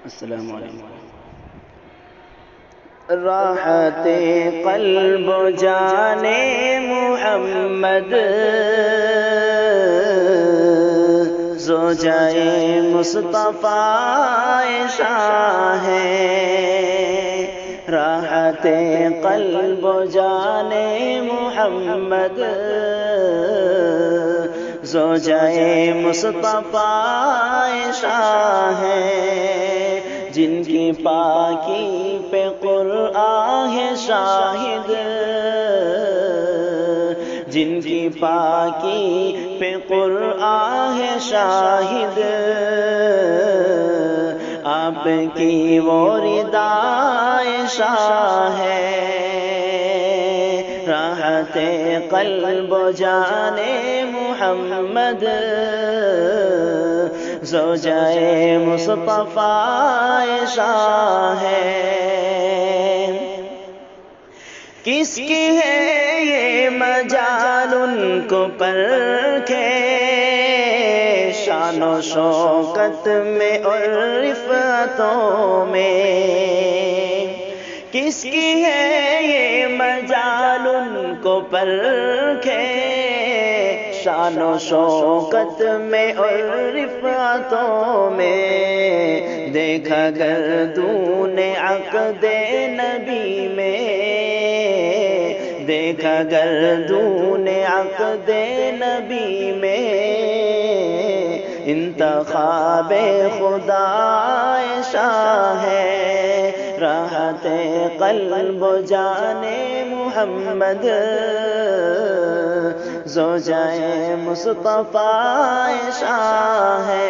السلام علیکم۔ راحت قلب و جان محمد زوجائے مصطفیٰ شاہ ہے۔ راحت قلب و جان محمد زوجائے مصطفیٰ شاہ ہے۔ جن کی پاکی پہ قرآن ہے شاہد، جن کی پاکی پہ قرآن ہے شاہد، آپ کی وہ ردائے شاہ ہے۔ راحت قلب و جان محمد زوجائے مصطفیٰ شاہ ہے۔ کس کی ہے یہ مجال ان کو پرکھے، شان و شوکت میں اور رفعتوں میں۔ کس کی ہے یہ مجال ان کو پرکھے، شان و شوکت میں اور رفعتوں میں۔ دیکھا گردون عقد نبی میں، دیکھا گردون عقد نبی میں، انتخاب خدا شاہ ہے۔ راحت قلب و جان محمد زوجائے مصطفیٰ شاہ ہے۔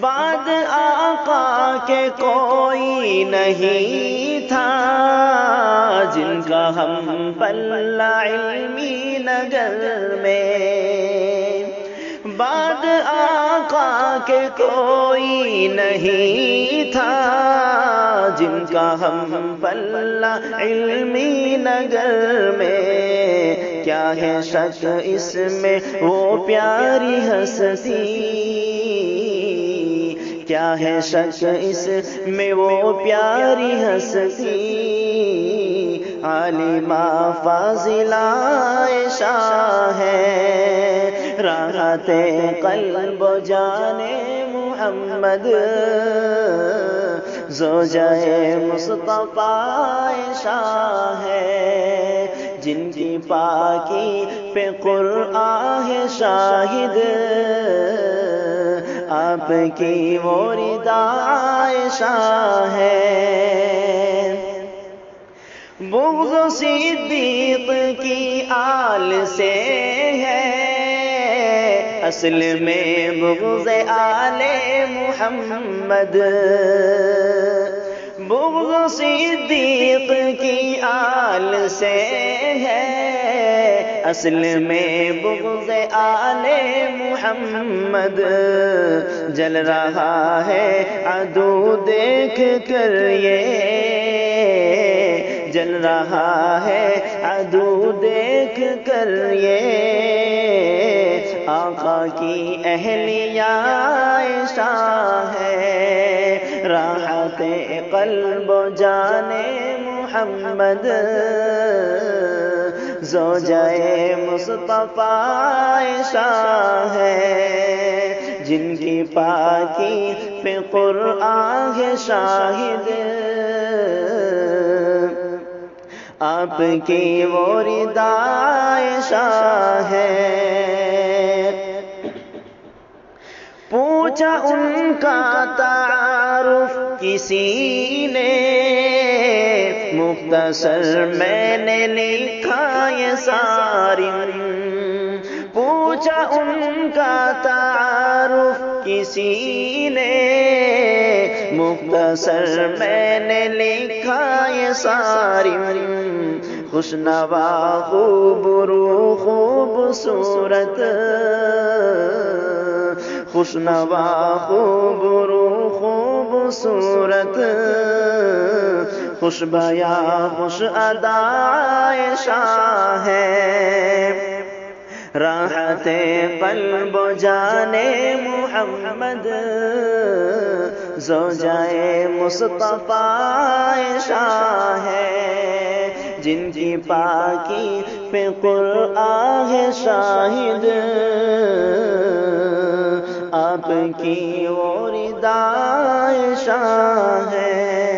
بعد آقا کے کوئی نہیں تھا، جن کا ہم پلہ علمی نگر میں۔ بعد آقا کے کوئی نہیں تھا، جن کا ہم پلہ علمی نگر میں۔ کیا ہے شک اس میں وہ پیاری ہستی، کیا ہے شک اس میں وہ پیاری ہستی، عالمہ فاضلہ شاہ ہے۔ راحت قلب و جان محمد زوجائے مصطفیٰ شاہ ہے۔ جن کی پاکی پہ قرآن ہے شاہد، آپ کی وہ ردائے شاہ ہے۔ بغض صدیق کی آل سے ہے، اصل میں بغض آل محمد۔ بغض صدیق کی آل سے ہے، اصل میں بغض آل محمد۔ جل رہا ہے عدو دیکھ کر یہ، جل رہا ہے عدو دیکھ کر یہ، آقا کی اہلیہ شاہ ہے۔ راحت قلب و جان محمد زوجائے مصطفیٰ شاہ ہے۔ جن کی پاکی پہ قرآن ہے شاہد، آپ کی وہ ردائے شاہ ہے۔ پوچھا ان کا تعارف کسی نے، مختصر میں نے لکھا یہ سارم۔ پوچھا ان کا تعارف کسی نے، مختصر میں نے لکھا یہ سارم۔ خوشنوا خوب رو خوبصورت، خوشنوا خوب رو خوبصورت، خوش بیاں خوش ادائے شاہ ہے۔ راحت قلب و جان محمد زوجائے مصطفیٰ عائشہ ہے، جن کی پاکی پہ قرآن ہے شاہد، آپ کی وہ رضا عائشہ ہے۔